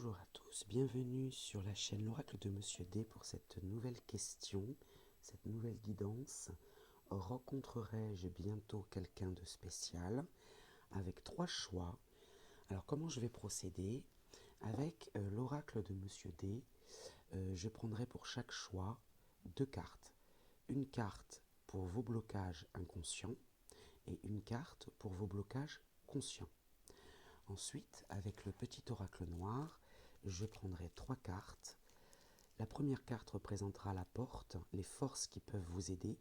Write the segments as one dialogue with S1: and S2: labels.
S1: Bonjour à tous, bienvenue sur la chaîne L'Oracle de Monsieur D pour cette nouvelle question, cette nouvelle guidance. Rencontrerai-je bientôt quelqu'un de spécial? Avec 3 choix. Alors comment je vais procéder? Avec l'Oracle de Monsieur D, je prendrai pour chaque choix 2 cartes. Une carte pour vos blocages inconscients et une carte pour vos blocages conscients. Ensuite, avec le petit oracle noir, je prendrai 3 cartes. La première carte représentera la porte, les forces qui peuvent vous aider.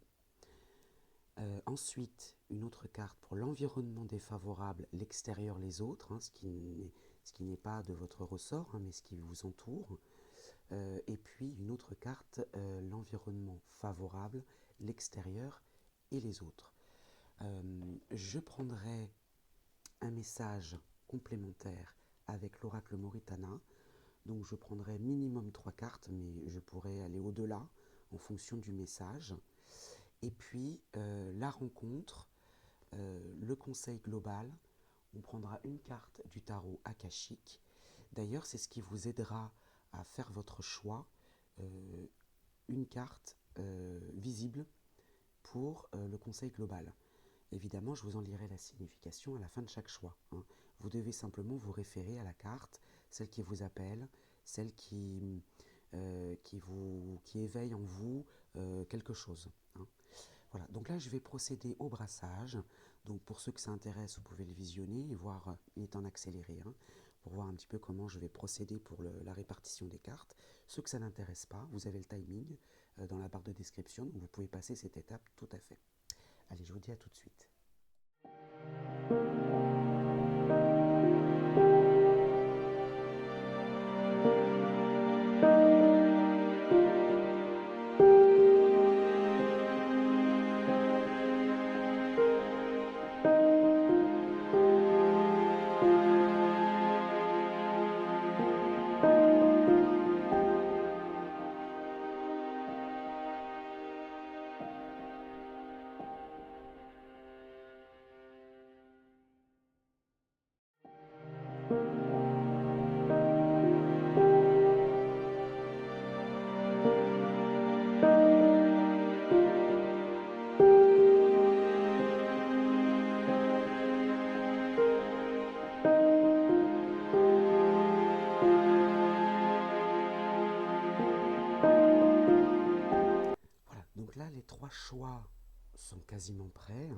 S1: Ensuite, une autre carte pour l'environnement défavorable, l'extérieur, les autres, ce qui n'est pas de votre ressort, mais ce qui vous entoure. Et puis une autre carte, l'environnement favorable, l'extérieur et les autres. Je prendrai un message complémentaire avec l'oracle Moritana. Donc je prendrai minimum 3 cartes, mais je pourrais aller au-delà en fonction du message. Et puis la rencontre, le conseil global, on prendra une carte du tarot akashique. D'ailleurs, c'est ce qui vous aidera à faire votre choix, une carte visible pour le conseil global. Évidemment, je vous en lirai la signification à la fin de chaque choix. Vous devez simplement vous référer à la carte, celle qui vous appelle, celle qui éveille en vous quelque chose. Voilà, donc là je vais procéder au brassage. Donc pour ceux que ça intéresse, vous pouvez le visionner et voir, il est en accéléré, pour voir un petit peu comment je vais procéder pour la répartition des cartes. Ceux que ça n'intéresse pas, vous avez le timing dans la barre de description, donc vous pouvez passer cette étape tout à fait. Allez, je vous dis à tout de suite. Voilà, donc là les 3 choix sont quasiment prêts.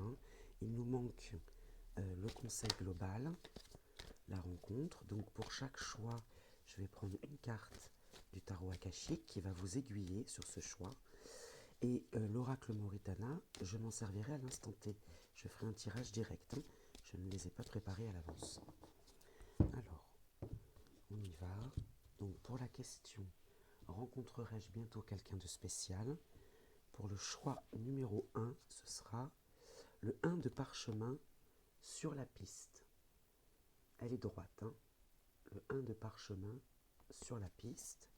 S1: Il nous manque le conseil global, la rencontre. Donc pour chaque choix, je vais prendre une carte du tarot akashique qui va vous aiguiller sur ce choix. Et l'oracle Moritana, je m'en servirai à l'instant T. Je ferai un tirage direct. Je ne les ai pas préparés à l'avance. Alors, on y va. Donc pour la question, rencontrerai-je bientôt quelqu'un de spécial? Pour le choix numéro 1, ce sera le 1 de parchemin sur la piste. Elle est droite, le 1 de parchemin sur la piste.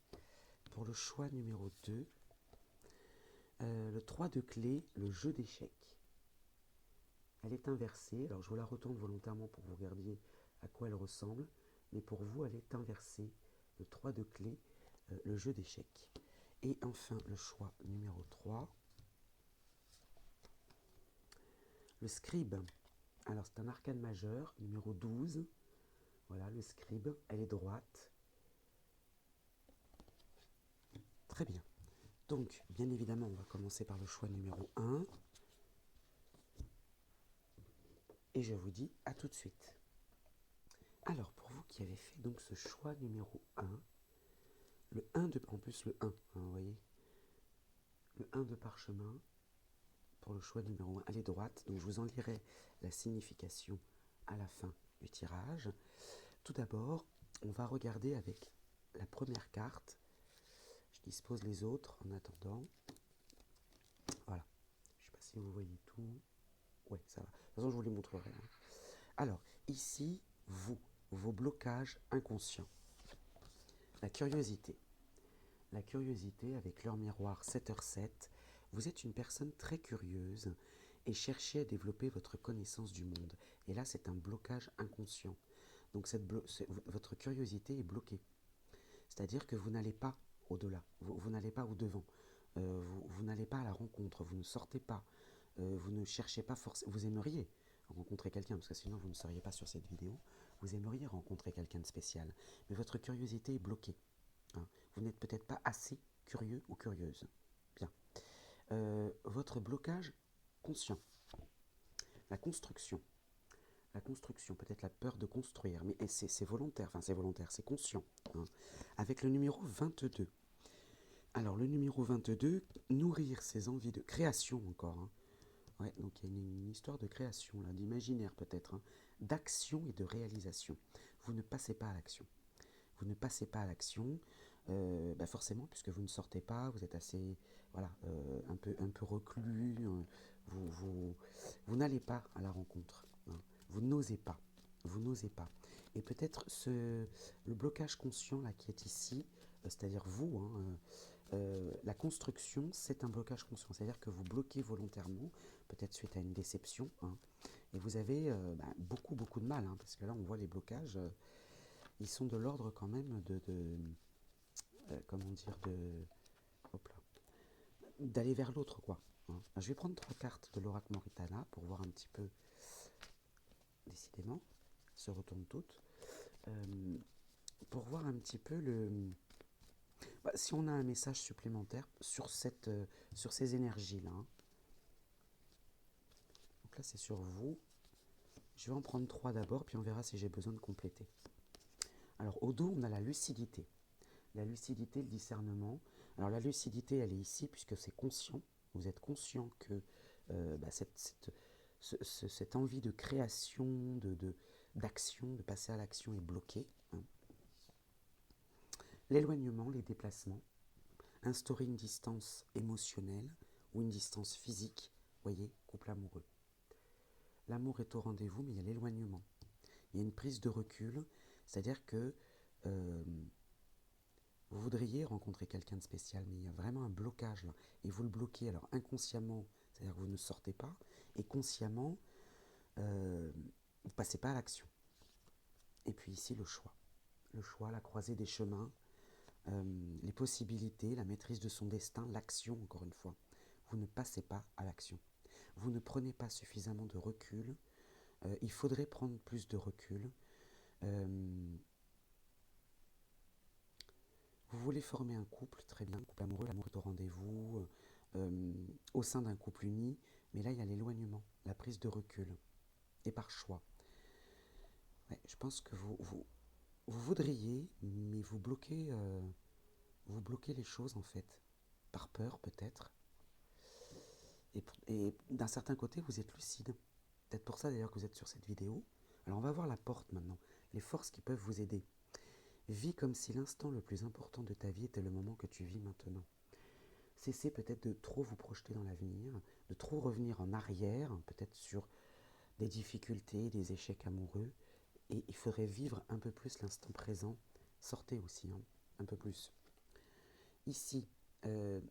S1: Pour le choix numéro 2, le 3 de clé, le jeu d'échecs. Elle est inversée, alors je vous la retourne volontairement pour que vous regardiez à quoi elle ressemble, mais pour vous, elle est inversée. Le 3 de clé, le jeu d'échecs. Et enfin, le choix numéro 3, le scribe. Alors, c'est un arcane majeur, numéro 12. Voilà, le scribe, elle est droite. Très bien. Donc, bien évidemment, on va commencer par le choix numéro 1. Et je vous dis à tout de suite. Alors, pour vous qui avez fait donc ce choix numéro 1, le 1 de... En plus, le 1, vous voyez, le 1 de parchemin, pour le choix numéro 1, elle est droite. Donc, je vous en lirai la signification à la fin du tirage. Tout d'abord, on va regarder avec la première carte. Je dispose les autres en attendant. Voilà. Je ne sais pas si vous voyez tout. Ouais, ça va. De toute façon, je vous les montrerai. Alors, ici, vos blocages inconscients. La curiosité. La curiosité avec l'heure miroir 7h07. Vous êtes une personne très curieuse et cherchez à développer votre connaissance du monde. Et là, c'est un blocage inconscient. Donc, votre curiosité est bloquée. C'est-à-dire que vous n'allez pas au-delà, vous n'allez pas au-devant, vous n'allez pas à la rencontre, vous ne sortez pas, vous ne cherchez pas forcément, vous aimeriez rencontrer quelqu'un, parce que sinon vous ne seriez pas sur cette vidéo, vous aimeriez rencontrer quelqu'un de spécial, mais votre curiosité est bloquée. Hein. Vous n'êtes peut-être pas assez curieux ou curieuse. Bien. Votre blocage conscient, la construction. La construction, peut-être la peur de construire, mais c'est volontaire, enfin c'est volontaire, c'est conscient. Hein. Avec le numéro 22. Alors le numéro 22, nourrir ses envies de création encore. Hein. Ouais, donc il y a une histoire de création, là, d'imaginaire peut-être, hein, d'action et de réalisation. Vous ne passez pas à l'action. Vous ne passez pas à l'action, forcément, puisque vous ne sortez pas, vous êtes assez, voilà, un peu reclus, vous n'allez pas à la rencontre. Hein. Vous n'osez pas. Vous n'osez pas. Et peut-être le blocage conscient là qui est ici, c'est-à-dire vous, hein, la construction, c'est un blocage conscient. C'est-à-dire que vous bloquez volontairement, peut-être suite à une déception, hein, et vous avez beaucoup, beaucoup de mal, hein, parce que là, on voit les blocages, ils sont de l'ordre quand même comment dire, hop là, d'aller vers l'autre, quoi. Hein. Je vais prendre 3 cartes de l'oracle Moritana pour voir un petit peu, décidément, se retournent toutes, pour voir un petit peu si on a un message supplémentaire sur ces énergies-là. Hein. Donc là, c'est sur vous. Je vais en prendre 3 d'abord, puis on verra si j'ai besoin de compléter. Alors, au dos, on a la lucidité. La lucidité, le discernement. Alors, la lucidité, elle est ici, puisque c'est conscient. Vous êtes conscient que cette envie de création, d'action, de passer à l'action est bloquée. Hein. L'éloignement, les déplacements. Instaurer une distance émotionnelle ou une distance physique. Voyez, couple amoureux. L'amour est au rendez-vous, mais il y a l'éloignement. Il y a une prise de recul, c'est-à-dire que vous voudriez rencontrer quelqu'un de spécial, mais il y a vraiment un blocage là, et vous le bloquez alors inconsciemment, c'est-à-dire que vous ne sortez pas, et consciemment, vous ne passez pas à l'action. Et puis ici, le choix, la croisée des chemins, les possibilités, la maîtrise de son destin, l'action, encore une fois. Vous ne passez pas à l'action. Vous ne prenez pas suffisamment de recul. Il faudrait prendre plus de recul. Vous voulez former un couple, très bien, couple amoureux, l'amour est au rendez-vous, au sein d'un couple uni, mais là il y a l'éloignement, la prise de recul, et par choix. Ouais, je pense que vous voudriez, mais vous bloquez les choses en fait, par peur peut-être, et d'un certain côté vous êtes lucide. Peut-être pour ça d'ailleurs que vous êtes sur cette vidéo. Alors on va voir la porte maintenant, les forces qui peuvent vous aider. Vis comme si l'instant le plus important de ta vie était le moment que tu vis maintenant. Cessez peut-être de trop vous projeter dans l'avenir, de trop revenir en arrière, peut-être sur des difficultés, des échecs amoureux, et il faudrait vivre un peu plus l'instant présent. Sortez aussi, hein, un peu plus. Ici,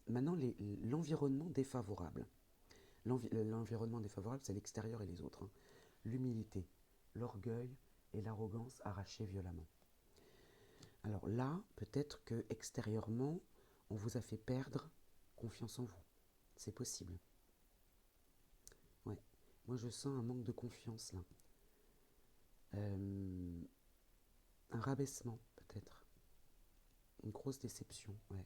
S1: maintenant l'environnement défavorable. L'environnement défavorable, c'est l'extérieur et les autres. Hein. L'humilité, l'orgueil et l'arrogance arrachés violemment. Alors là, peut-être que extérieurement, on vous a fait perdre confiance en vous. C'est possible. Ouais. Moi, je sens un manque de confiance là. Un rabaissement, peut-être. Une grosse déception, ouais.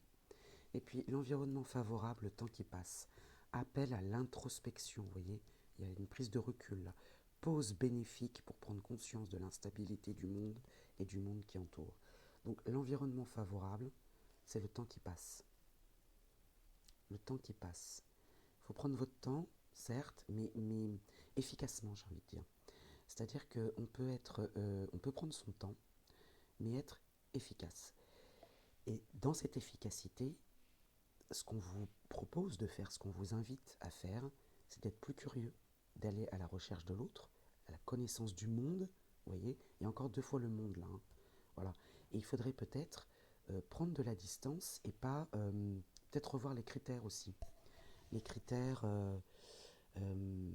S1: Et puis, l'environnement favorable, le temps qui passe. Appel à l'introspection, vous voyez. Il y a une prise de recul là. Pause bénéfique pour prendre conscience de l'instabilité du monde et du monde qui entoure. Donc, l'environnement favorable, c'est le temps qui passe. Le temps qui passe. Il faut prendre votre temps, certes, mais efficacement, j'ai envie de dire. C'est-à-dire qu'on peut on peut prendre son temps, mais être efficace. Et dans cette efficacité, ce qu'on vous propose de faire, ce qu'on vous invite à faire, c'est d'être plus curieux, d'aller à la recherche de l'autre, à la connaissance du monde, vous voyez, il y a encore 2 fois le monde là. Hein. Voilà. Et il faudrait peut-être prendre de la distance et pas peut-être revoir les critères aussi. Les critères, vous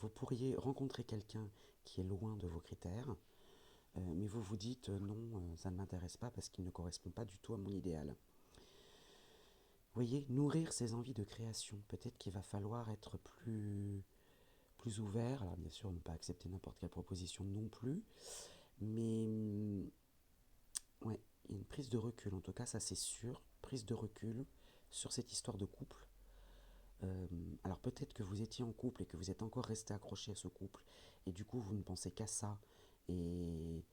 S1: pourriez rencontrer quelqu'un qui est loin de vos critères, mais vous vous dites non, ça ne m'intéresse pas parce qu'il ne correspond pas du tout à mon idéal. Vous voyez, nourrir ses envies de création. Peut-être qu'il va falloir être plus ouvert. Alors bien sûr, ne pas accepter n'importe quelle proposition non plus, mais ouais, il y a une prise de recul. En tout cas, ça c'est sûr, prise de recul sur cette histoire de couple. Alors peut-être que vous étiez en couple et que vous êtes encore resté accroché à ce couple, et du coup vous ne pensez qu'à ça, et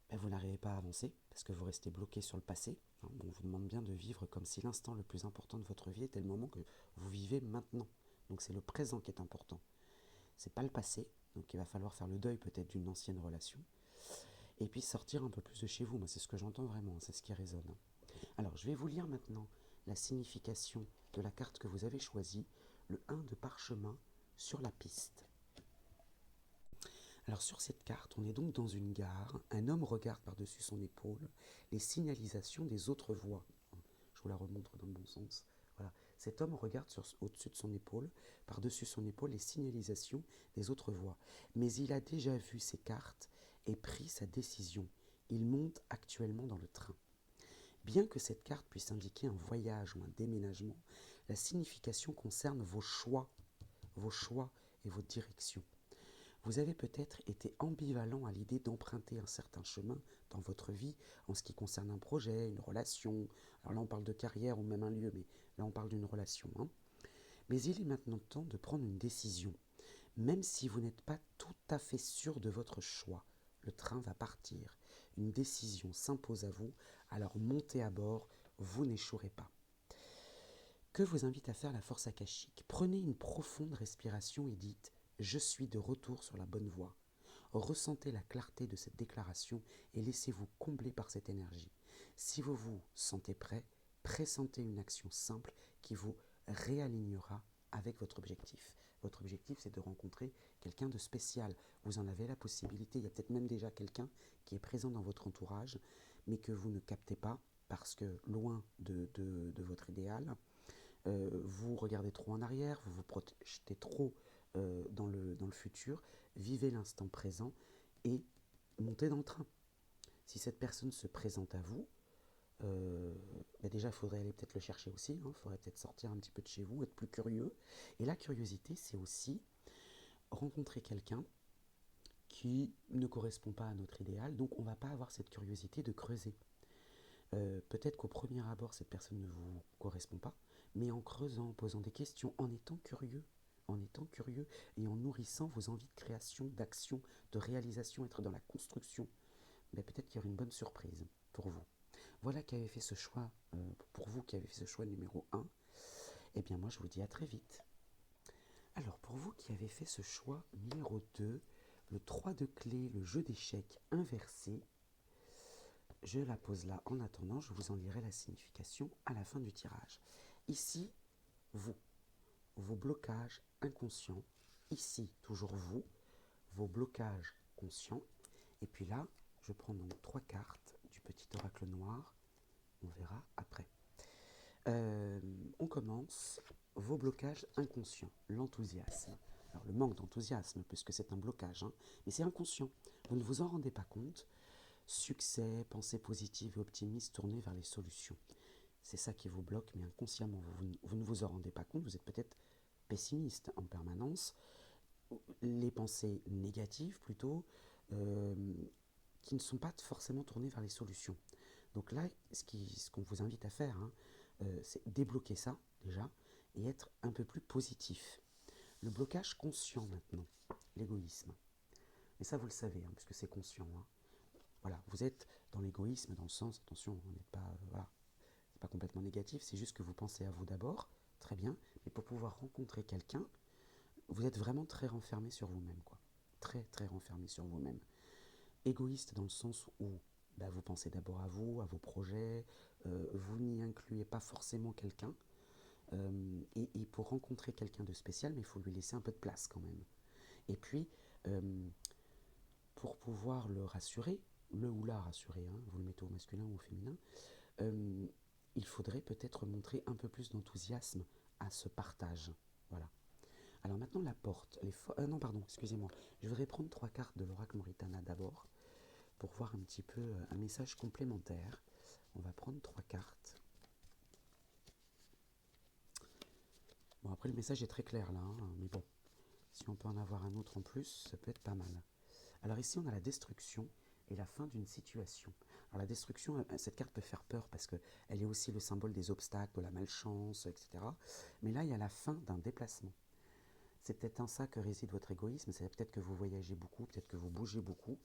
S1: ben, vous n'arrivez pas à avancer parce que vous restez bloqué sur le passé. On vous demande bien de vivre comme si l'instant le plus important de votre vie était le moment que vous vivez maintenant. Donc c'est le présent qui est important. C'est pas le passé, donc il va falloir faire le deuil peut-être d'une ancienne relation, et puis sortir un peu plus de chez vous. Moi c'est ce que j'entends vraiment, c'est ce qui résonne. Alors je vais vous lire maintenant la signification de la carte que vous avez choisie, le 1 de parchemin sur la piste. Alors sur cette carte, on est donc dans une gare, un homme regarde par-dessus son épaule les signalisations des autres voies. Je vous la remontre dans le bon sens. Voilà. Cet homme regarde au-dessus de son épaule, par-dessus son épaule, les signalisations des autres voies. Mais il a déjà vu ces cartes et pris sa décision. Il monte actuellement dans le train. Bien que cette carte puisse indiquer un voyage ou un déménagement, la signification concerne vos choix et votre direction. Vous avez peut-être été ambivalent à l'idée d'emprunter un certain chemin dans votre vie en ce qui concerne un projet, une relation. Alors là, on parle de carrière ou même un lieu, mais là, on parle d'une relation. Mais il est maintenant temps de prendre une décision. Même si vous n'êtes pas tout à fait sûr de votre choix, le train va partir. Une décision s'impose à vous, alors montez à bord, vous n'échouerez pas. Que vous invite à faire la force akashique? Prenez une profonde respiration et dites « Je suis de retour sur la bonne voie ». Ressentez la clarté de cette déclaration et laissez-vous combler par cette énergie. Si vous vous sentez prêt, pressentez une action simple qui vous réalignera avec votre objectif. Votre objectif, c'est de rencontrer quelqu'un de spécial. Vous en avez la possibilité. Il y a peut-être même déjà quelqu'un qui est présent dans votre entourage, mais que vous ne captez pas parce que loin de votre idéal, vous regardez trop en arrière, vous vous projetez trop dans le futur. Vivez l'instant présent et montez dans le train. Si cette personne se présente à vous, déjà, il faudrait aller peut-être le chercher aussi. Il faudrait peut-être sortir un petit peu de chez vous, être plus curieux. Et la curiosité, c'est aussi rencontrer quelqu'un qui ne correspond pas à notre idéal. Donc, on ne va pas avoir cette curiosité de creuser. Peut-être qu'au premier abord, cette personne ne vous correspond pas, mais en creusant, en posant des questions, en étant curieux et en nourrissant vos envies de création, d'action, de réalisation, être dans la construction, peut-être qu'il y aura une bonne surprise pour vous. Voilà qui avait fait ce choix, pour vous qui avez fait ce choix numéro 1. Eh bien moi je vous dis à très vite. Alors pour vous qui avez fait ce choix numéro 2, le 3 de clé, le jeu d'échecs inversé, je la pose là. En attendant, je vous en lirai la signification à la fin du tirage. Ici, vous, vos blocages inconscients. Ici, toujours vous, vos blocages conscients. Et puis là, je prends donc 3 cartes du petit oracle noir. On verra après. On commence. Vos blocages inconscients. L'enthousiasme. Alors le manque d'enthousiasme, puisque c'est un blocage, mais c'est inconscient. Vous ne vous en rendez pas compte. Succès, pensée positive et optimiste tournée vers les solutions. C'est ça qui vous bloque, mais inconsciemment, vous ne vous en rendez pas compte. Vous êtes peut-être pessimiste en permanence. Les pensées négatives, plutôt, qui ne sont pas forcément tournées vers les solutions. Donc là, ce qu'on vous invite à faire, c'est débloquer ça, déjà, et être un peu plus positif. Le blocage conscient, maintenant, l'égoïsme. Et ça, vous le savez, puisque c'est conscient. Voilà, vous êtes dans l'égoïsme, dans le sens, attention, on n'est pas, voilà, c'est pas complètement négatif, c'est juste que vous pensez à vous d'abord, très bien, mais pour pouvoir rencontrer quelqu'un, vous êtes vraiment très renfermé sur vous-même, quoi. Très, très renfermé sur vous-même. Égoïste dans le sens où vous pensez d'abord à vous, à vos projets, vous n'y incluez pas forcément quelqu'un, et pour rencontrer quelqu'un de spécial, mais il faut lui laisser un peu de place quand même. Et puis, pour pouvoir le rassurer, le ou la rassurer, vous le mettez au masculin ou au féminin, il faudrait peut-être montrer un peu plus d'enthousiasme à ce partage. Voilà. Alors maintenant la porte. Non, pardon, excusez-moi. Je voudrais prendre 3 cartes de l'oracle Moritana d'abord. pour voir un petit peu un message complémentaire. On va prendre 3 cartes. Bon, après le message est très clair là, hein, mais bon, si on peut en avoir un autre en plus, ça peut être pas mal. Alors ici, on a la destruction et la fin d'une situation. Alors la destruction, cette carte peut faire peur parce qu'elle est aussi le symbole des obstacles, de la malchance, etc. Mais là, il y a la fin d'un déplacement. C'est peut-être en ça que réside votre égoïsme, c'est peut-être que vous voyagez beaucoup, peut-être que vous bougez beaucoup,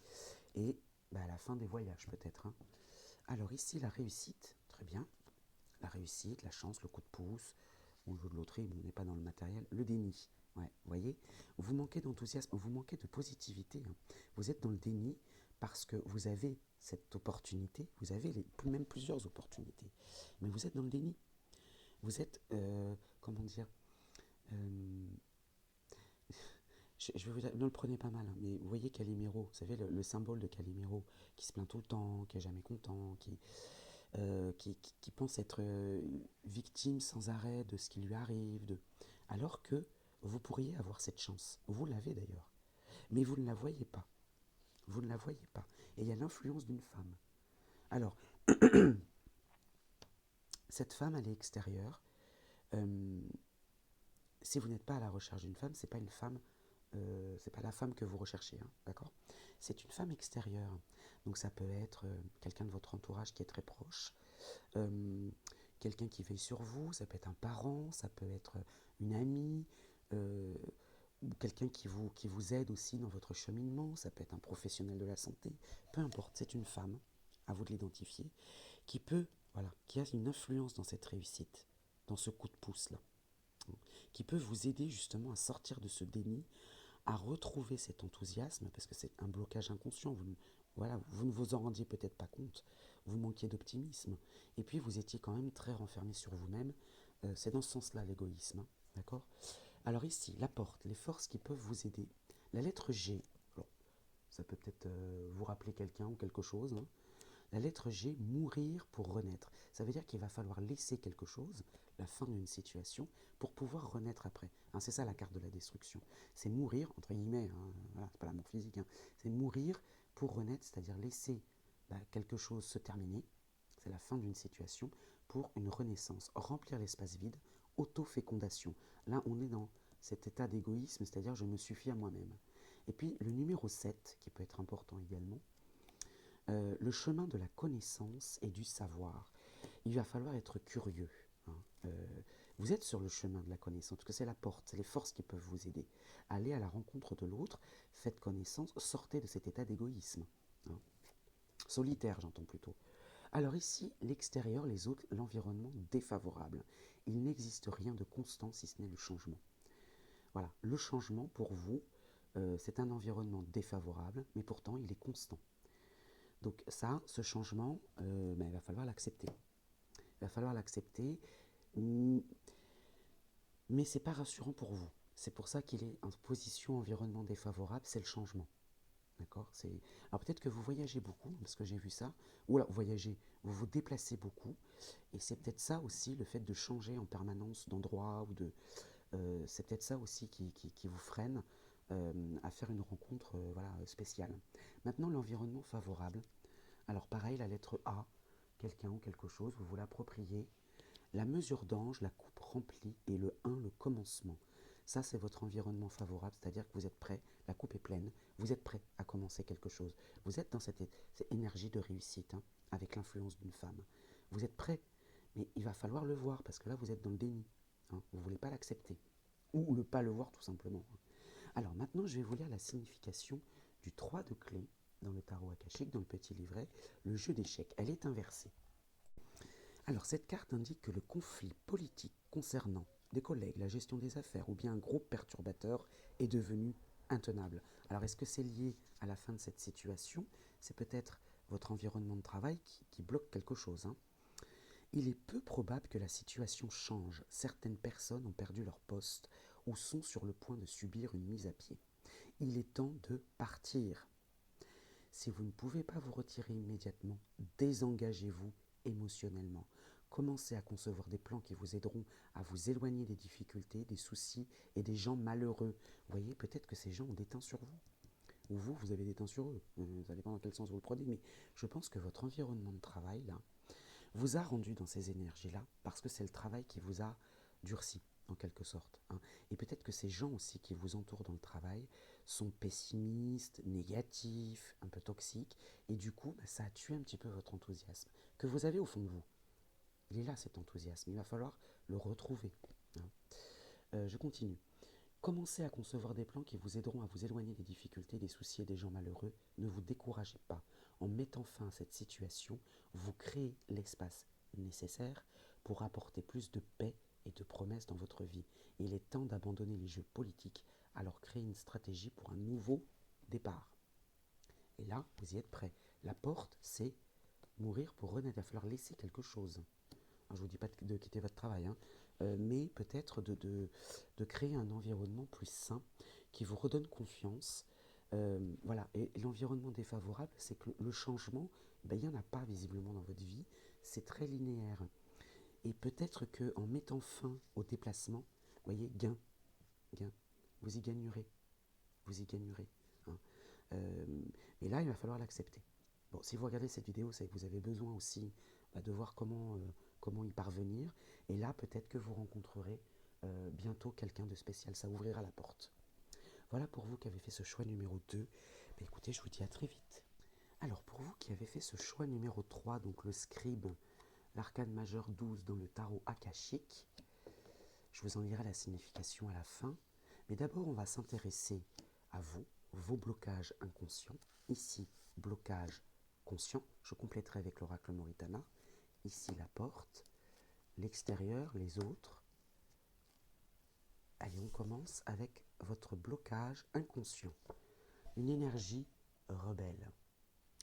S1: et à la fin des voyages peut-être. Hein. Alors ici, la réussite, très bien. La réussite, la chance, le coup de pouce, on joue de loterie, on n'est pas dans le matériel. Le déni, ouais, vous voyez, vous manquez d'enthousiasme, vous manquez de positivité. Hein. Vous êtes dans le déni parce que vous avez cette opportunité, vous avez même plusieurs opportunités, mais vous êtes dans le déni. Vous êtes, comment dire, je vais vous dire, ne le prenez pas mal, hein, mais vous voyez Calimero, vous savez le symbole de Calimero, qui se plaint tout le temps, qui est jamais content, qui pense être victime sans arrêt de ce qui lui arrive, alors que vous pourriez avoir cette chance. Vous l'avez d'ailleurs, mais vous ne la voyez pas. Vous ne la voyez pas. Et il y a l'influence d'une femme. Alors, cette femme, elle est extérieure. Si vous n'êtes pas à la recherche d'une femme, c'est pas une femme, c'est pas la femme que vous recherchez, hein, d'accord? C'est une femme extérieure. Donc ça peut être quelqu'un de votre entourage qui est très proche, quelqu'un qui veille sur vous, ça peut être un parent, ça peut être une amie, ou quelqu'un qui vous aide aussi dans votre cheminement, ça peut être un professionnel de la santé, peu importe, c'est une femme, à vous de l'identifier, qui peut, voilà, qui a une influence dans cette réussite, dans ce coup de pouce-là, qui peut vous aider justement à sortir de ce déni, à retrouver cet enthousiasme, parce que c'est un blocage inconscient, voilà, vous ne vous en rendiez peut-être pas compte, vous manquiez d'optimisme, et puis vous étiez quand même très renfermé sur vous-même, c'est dans ce sens-là l'égoïsme, hein, d'accord? Alors ici, la porte, les forces qui peuvent vous aider, la lettre G, alors, ça peut peut-être vous rappeler quelqu'un ou quelque chose, hein. La lettre G, mourir pour renaître. Ça veut dire qu'il va falloir laisser quelque chose, la fin d'une situation, pour pouvoir renaître après. Hein, c'est ça la carte de la destruction. C'est mourir, entre guillemets, hein, voilà, c'est pas la mort physique, hein, c'est mourir pour renaître, c'est-à-dire laisser quelque chose se terminer, c'est la fin d'une situation, pour une renaissance, remplir l'espace vide, auto-fécondation. Là, on est dans cet état d'égoïsme, c'est-à-dire je me suffis à moi-même. Et puis le numéro 7, qui peut être important également, le chemin de la connaissance et du savoir. Il va falloir être curieux. Hein. Vous êtes sur le chemin de la connaissance, parce que c'est la porte, c'est les forces qui peuvent vous aider. Allez à la rencontre de l'autre, faites connaissance, sortez de cet état d'égoïsme. Hein. Solitaire, j'entends plutôt. Alors ici, l'extérieur, les autres, l'environnement défavorable. Il n'existe rien de constant si ce n'est le changement. Voilà, le changement pour vous, c'est un environnement défavorable, mais pourtant il est constant. Donc ça, ce changement, il va falloir l'accepter. Il va falloir l'accepter, mais c'est pas rassurant pour vous. C'est pour ça qu'il est en position environnement défavorable, c'est le changement. D'accord? Alors peut-être que vous voyagez beaucoup, parce que j'ai vu ça, ou alors vous vous déplacez beaucoup, et c'est peut-être ça aussi, le fait de changer en permanence d'endroit, c'est peut-être ça aussi qui vous freine à faire une rencontre spéciale. Maintenant, l'environnement favorable. Alors pareil, la lettre A, quelqu'un ou quelque chose, vous vous l'appropriez. La mesure d'ange, la coupe remplie, et le 1, le commencement. Ça, c'est votre environnement favorable, c'est-à-dire que vous êtes prêt, la coupe est pleine, vous êtes prêt à commencer quelque chose. Vous êtes dans cette énergie de réussite, hein, avec l'influence d'une femme. Vous êtes prêt, mais il va falloir le voir, parce que là, vous êtes dans le déni. Hein, vous ne voulez pas l'accepter, ou ne pas le voir tout simplement. Alors maintenant, je vais vous lire la signification du 3 de clé dans le tarot akashique, dans le petit livret, le jeu d'échecs. Elle est inversée. Alors cette carte indique que le conflit politique concernant des collègues, la gestion des affaires ou bien un groupe perturbateur est devenu intenable. Alors est-ce que c'est lié à la fin de cette situation? C'est peut-être votre environnement de travail qui bloque quelque chose. Hein. Il est peu probable que la situation change. Certaines personnes ont perdu leur poste ou sont sur le point de subir une mise à pied. Il est temps de partir. Si vous ne pouvez pas vous retirer immédiatement, désengagez-vous émotionnellement. Commencez à concevoir des plans qui vous aideront à vous éloigner des difficultés, des soucis et des gens malheureux. Vous voyez, peut-être que ces gens ont déteint sur vous. ou vous, vous avez des teints sur eux. Ça dépend dans quel sens vous le prenez, mais je pense que votre environnement de travail, là, vous a rendu dans ces énergies-là, parce que c'est le travail qui vous a durci, en quelque sorte. Hein. Et peut-être que ces gens aussi qui vous entourent dans le travail sont pessimistes, négatifs, un peu toxiques, et du coup, ça a tué un petit peu votre enthousiasme, que vous avez au fond de vous. Il est là cet enthousiasme, il va falloir le retrouver. Hein. Je continue. Commencez à concevoir des plans qui vous aideront à vous éloigner des difficultés, des soucis et des gens malheureux. Ne vous découragez pas. En mettant fin à cette situation, vous créez l'espace nécessaire pour apporter plus de paix et de promesses dans votre vie. Il est temps d'abandonner les jeux politiques, alors créez une stratégie pour un nouveau départ. Et là, vous y êtes prêt. La porte, c'est mourir pour renaître. Il va falloir laisser quelque chose. Alors, je ne vous dis pas de quitter votre travail, hein, mais peut-être de créer un environnement plus sain qui vous redonne confiance. Voilà. Et l'environnement défavorable, c'est que le changement, il n'y en a pas visiblement dans votre vie. C'est très linéaire. Et peut-être qu'en mettant fin au déplacement, vous voyez, gain, vous y gagnerez. Vous y gagnerez. Hein. Et là, il va falloir l'accepter. Bon, si vous regardez cette vidéo, c'est que vous avez besoin aussi de voir comment y parvenir. Et là, peut-être que vous rencontrerez bientôt quelqu'un de spécial. Ça ouvrira la porte. Voilà pour vous qui avez fait ce choix numéro 2. Écoutez, je vous dis à très vite. Alors, pour vous qui avez fait ce choix numéro 3, donc le scribe, l'arcane majeur 12 dans le tarot akashique, je vous en lirai la signification à la fin. Mais d'abord, on va s'intéresser à vous, vos blocages inconscients. Ici, blocage conscient. Je compléterai avec l'oracle Moritana. Ici, la porte. L'extérieur, les autres. Allez, on commence avec votre blocage inconscient. Une énergie rebelle.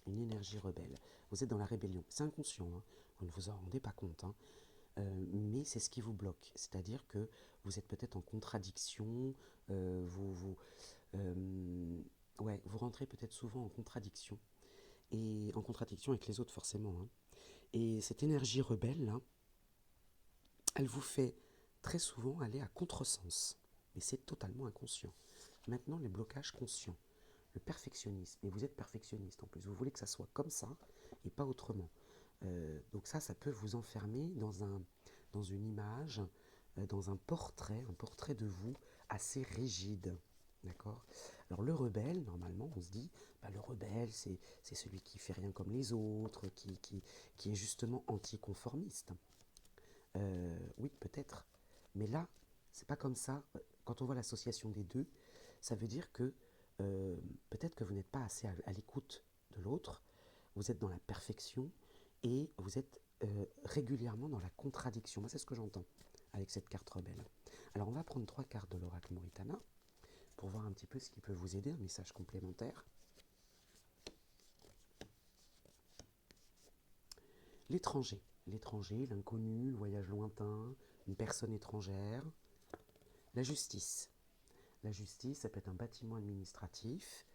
S1: Une énergie rebelle. Vous êtes dans la rébellion. C'est inconscient, hein. Vous ne vous en rendez pas compte, hein. Mais c'est ce qui vous bloque. C'est-à-dire que vous êtes peut-être en contradiction, vous rentrez peut-être souvent en contradiction, et en contradiction avec les autres forcément. Hein. Et cette énergie rebelle, là, elle vous fait très souvent aller à contresens. Et c'est totalement inconscient. Maintenant, les blocages conscients. Le perfectionnisme. Et vous êtes perfectionniste en plus. Vous voulez que ça soit comme ça et pas autrement. Donc ça peut vous enfermer dans une image, dans un portrait de vous assez rigide. D'accord. Alors le rebelle, normalement, on se dit, le rebelle, c'est celui qui fait rien comme les autres, qui est justement anticonformiste. Oui, peut-être. Mais là, c'est pas comme ça. Quand on voit l'association des deux, ça veut dire que peut-être que vous n'êtes pas assez à l'écoute de l'autre, vous êtes dans la perfection et vous êtes régulièrement dans la contradiction. Moi, c'est ce que j'entends avec cette carte rebelle. Alors, on va prendre 3 cartes de l'oracle Moritana pour voir un petit peu ce qui peut vous aider, un message complémentaire. L'étranger, l'inconnu, le voyage lointain, une personne étrangère. La justice, ça peut être un bâtiment administratif,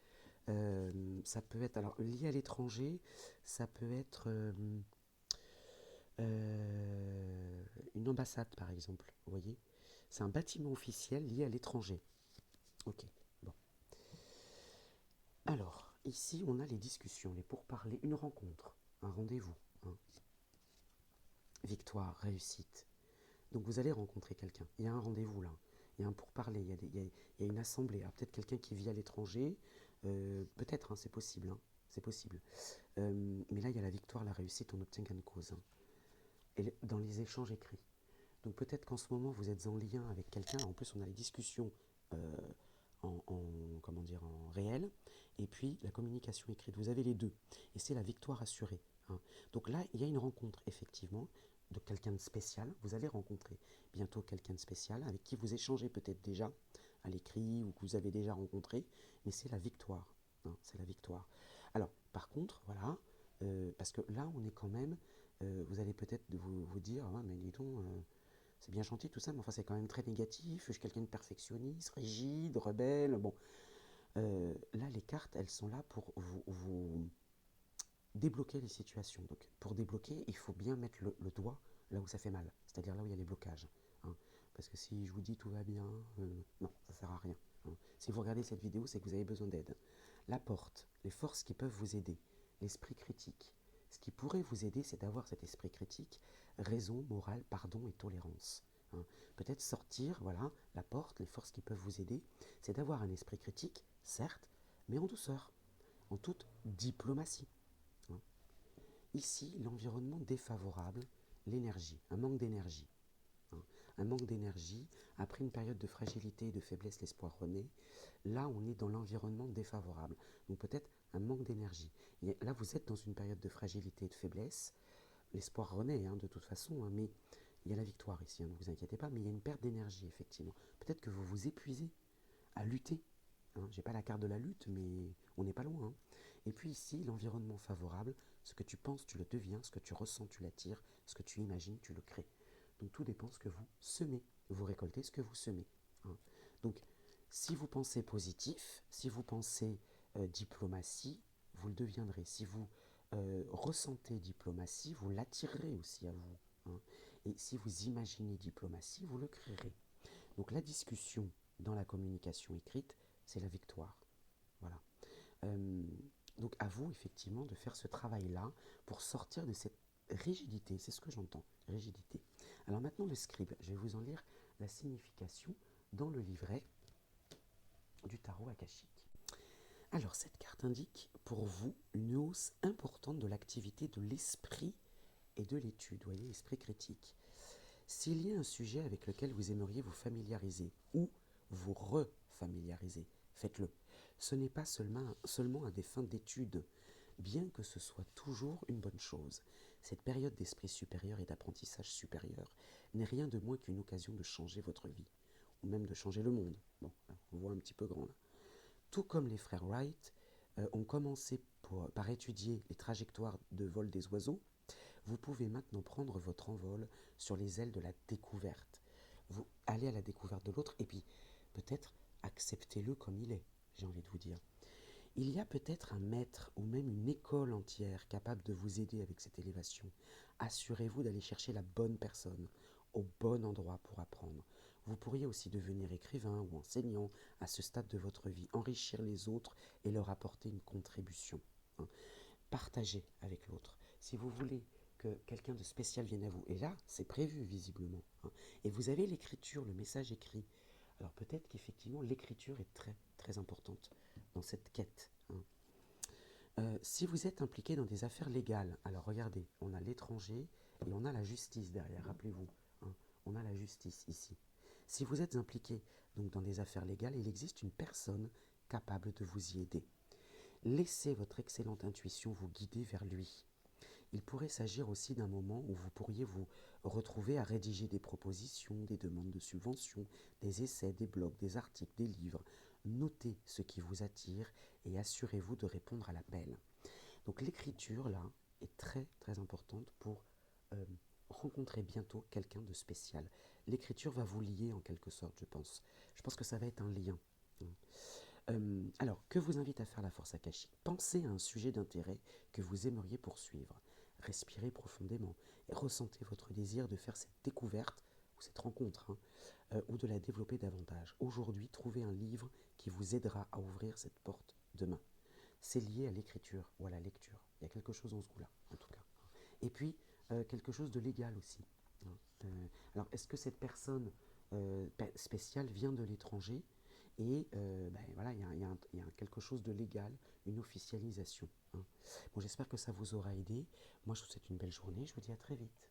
S1: ça peut être, alors lié à l'étranger, ça peut être une ambassade par exemple, vous voyez. C'est un bâtiment officiel lié à l'étranger. Ok, bon. Alors, ici on a les discussions, les pourparlers, une rencontre, un rendez-vous. Hein. Victoire, réussite. Donc vous allez rencontrer quelqu'un, il y a un rendez-vous là. Il y a un pourparler, il y a une assemblée. Alors peut-être quelqu'un qui vit à l'étranger, peut-être, hein, c'est possible. Hein, c'est possible. Mais là, il y a la victoire, la réussite, on obtient gain de cause. Hein, et dans les échanges écrits. Donc peut-être qu'en ce moment, vous êtes en lien avec quelqu'un. En plus, on a les discussions en réel. Et puis, la communication écrite. Vous avez les deux. Et c'est la victoire assurée. Hein. Donc là, il y a une rencontre, effectivement, de quelqu'un de spécial. Vous allez rencontrer bientôt quelqu'un de spécial avec qui vous échangez peut-être déjà à l'écrit ou que vous avez déjà rencontré, mais c'est la victoire. Hein, c'est la victoire. Alors, par contre, voilà, parce que là, on est quand même, vous allez peut-être vous dire, ah, mais dis donc, c'est bien gentil tout ça, mais enfin, c'est quand même très négatif, je suis quelqu'un de perfectionniste, rigide, rebelle, bon. Là, les cartes, elles sont là pour vous débloquer les situations. Donc, pour débloquer, il faut bien mettre le doigt là où ça fait mal, c'est-à-dire là où il y a les blocages. Hein. Parce que si je vous dis tout va bien, non, ça ne sert à rien. Hein. Si vous regardez cette vidéo, c'est que vous avez besoin d'aide. La porte, les forces qui peuvent vous aider, l'esprit critique. Ce qui pourrait vous aider, c'est d'avoir cet esprit critique, raison, morale, pardon et tolérance. Hein. Peut-être sortir, voilà, la porte, les forces qui peuvent vous aider, c'est d'avoir un esprit critique, certes, mais en douceur, en toute diplomatie. Hein. Ici, l'environnement défavorable, l'énergie, un manque d'énergie. Hein. Un manque d'énergie, après une période de fragilité et de faiblesse, l'espoir renaît. Là, on est dans l'environnement défavorable. Donc peut-être un manque d'énergie. Là, vous êtes dans une période de fragilité et de faiblesse. L'espoir renaît, hein, de toute façon, hein, mais il y a la victoire ici, hein, ne vous inquiétez pas, mais il y a une perte d'énergie, effectivement. Peut-être que vous vous épuisez à lutter. Hein. J'ai pas la carte de la lutte, mais on n'est pas loin. Hein. Et puis ici, l'environnement favorable, ce que tu penses, tu le deviens, ce que tu ressens, tu l'attires, ce que tu imagines, tu le crées. Donc tout dépend de ce que vous semez. Vous récoltez ce que vous semez. Hein. Donc si vous pensez positif, si vous pensez diplomatie, vous le deviendrez. Si vous ressentez diplomatie, vous l'attirerez aussi à vous. Hein. Et si vous imaginez diplomatie, vous le créerez. Donc la discussion dans la communication écrite, c'est la victoire. Voilà. Euh, donc à vous, effectivement, de faire ce travail-là pour sortir de cette rigidité. C'est ce que j'entends, rigidité. Alors maintenant, le scribe, je vais vous en lire la signification dans le livret du tarot akashique. Alors cette carte indique pour vous une hausse importante de l'activité de l'esprit et de l'étude, voyez, esprit critique. S'il y a un sujet avec lequel vous aimeriez vous familiariser ou vous refamiliariser, faites-le. Ce n'est pas seulement à des fins d'étude, bien que ce soit toujours une bonne chose. Cette période d'esprit supérieur et d'apprentissage supérieur n'est rien de moins qu'une occasion de changer votre vie, ou même de changer le monde. Bon, on voit un petit peu grand là. Tout comme les frères Wright ont commencé par étudier les trajectoires de vol des oiseaux, vous pouvez maintenant prendre votre envol sur les ailes de la découverte. Vous allez à la découverte de l'autre et puis peut-être acceptez-le comme il est, j'ai envie de vous dire. Il y a peut-être un maître ou même une école entière capable de vous aider avec cette élévation. Assurez-vous d'aller chercher la bonne personne au bon endroit pour apprendre. Vous pourriez aussi devenir écrivain ou enseignant à ce stade de votre vie, enrichir les autres et leur apporter une contribution. Hein. Partagez avec l'autre. Si vous voulez que quelqu'un de spécial vienne à vous, et là, c'est prévu visiblement, hein, et vous avez l'écriture, le message écrit, alors peut-être qu'effectivement l'écriture est très très importante dans cette quête. Hein. Si vous êtes impliqué dans des affaires légales, alors regardez, on a l'étranger et on a la justice derrière, rappelez-vous, hein, on a la justice ici. Si vous êtes impliqué donc dans des affaires légales, il existe une personne capable de vous y aider. Laissez votre excellente intuition vous guider vers lui. Il pourrait s'agir aussi d'un moment où vous pourriez vous retrouver à rédiger des propositions, des demandes de subventions, des essais, des blogs, des articles, des livres. Notez ce qui vous attire et assurez-vous de répondre à l'appel. Donc l'écriture, là, est très très importante pour rencontrer bientôt quelqu'un de spécial. L'écriture va vous lier en quelque sorte, je pense. Je pense que ça va être un lien. Alors, que vous invite à faire la force akashique? Pensez à un sujet d'intérêt que vous aimeriez poursuivre. Respirez profondément et ressentez votre désir de faire cette découverte ou cette rencontre, hein, ou de la développer davantage. Aujourd'hui, trouvez un livre qui vous aidera à ouvrir cette porte demain. C'est lié à l'écriture ou à la lecture. Il y a quelque chose en ce goût-là, en tout cas. Et puis, quelque chose de légal aussi. Hein. Alors, est-ce que cette personne spéciale vient de l'étranger? Et voilà, il y a quelque chose de légal, une officialisation. Hein. Bon, j'espère que ça vous aura aidé. Moi, je vous souhaite une belle journée. Je vous dis à très vite.